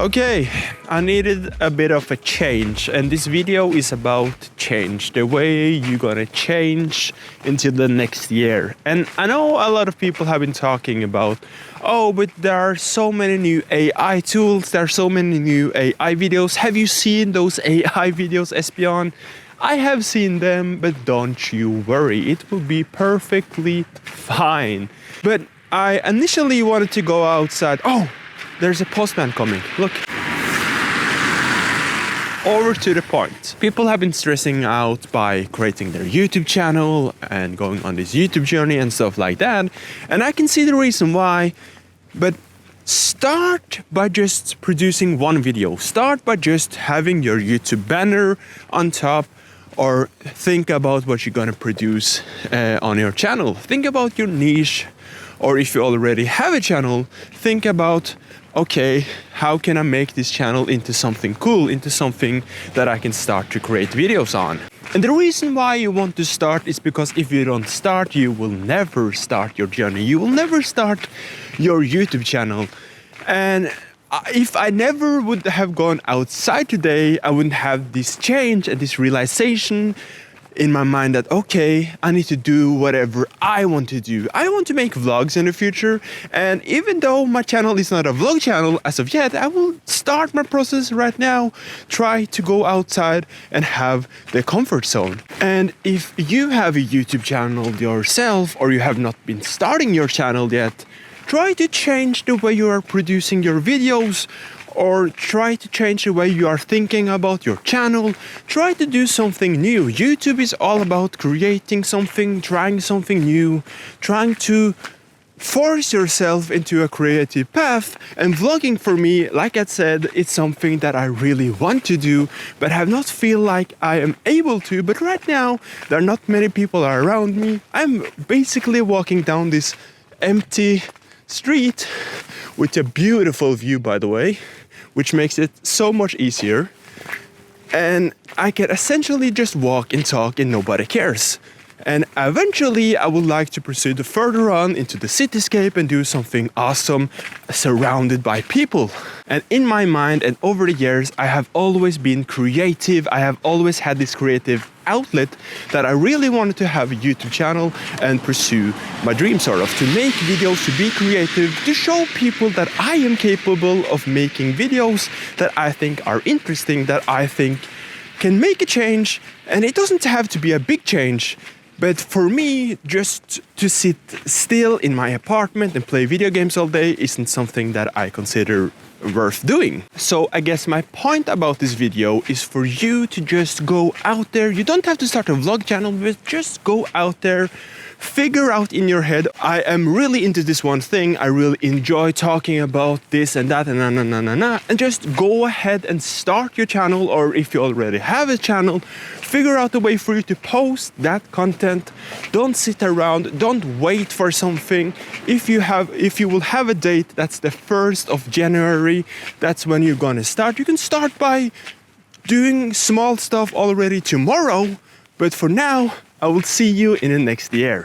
Okay, I needed a bit of a change, and this video is about change, the way you're gonna change into the next year. And I know a lot of people have been talking about, oh, but there are so many new AI tools, there are so many new AI videos. Have you seen those AI videos, Espion? I have seen them, but don't you worry, it will be perfectly fine. But I initially wanted to go outside. Oh, there's a postman coming. Look. Over to the point. People have been stressing out by creating their YouTube channel and going on this YouTube journey and stuff like that. And I can see the reason why. But start by just producing one video. Start by just having your YouTube banner on top. Or think about what you're gonna produce on your channel. Think about your niche. Or if you already have a channel, think about, okay, how can I make this channel into something cool, into something that I can start to create videos on? And the reason why you want to start is because if you don't start, you will never start your journey. You will never start your YouTube channel. And if I never would have gone outside today, I wouldn't have this change and this realization in my mind that, okay, I need to do whatever I want to do. I want to make vlogs in the future, and even though my channel is not a vlog channel as of yet, I will start my process right now, try to go outside and have the comfort zone. And if you have a YouTube channel yourself, or you have not been starting your channel yet, try to change the way you are producing your videos, or try to change the way you are thinking about your channel. Try to do something new. YouTube is all about creating something, trying something new, trying to force yourself into a creative path. And vlogging for me, like I said, it's something that I really want to do, but have not feel like I am able to. But right now, there are not many people around me. I'm basically walking down this empty street with a beautiful view, by the way, which makes it so much easier. And I can essentially just walk and talk and nobody cares. And eventually I would like to proceed further on into the cityscape and do something awesome surrounded by people. And in my mind and over the years, I have always been creative. I have always had this creative outlet that I really wanted to have a YouTube channel and pursue my dream, sort of, to make videos, to be creative, to show people that I am capable of making videos that I think are interesting, that I think can make a change. And it doesn't have to be a big change. But for me, just to sit still in my apartment and play video games all day isn't something that I consider worth doing. So I guess my point about this video is for you to just go out there. You don't have to start a vlog channel, but just go out there, figure out in your head, I am really into this one thing, I really enjoy talking about this and that and and just go ahead and start your channel. Or if you already have a channel, figure out a way for you to post that content. Don't sit around, don't wait for something. If you will have a date, that's the 1st of January, that's when you're gonna start. You can start by doing small stuff already tomorrow, but for now, I will see you in the next year.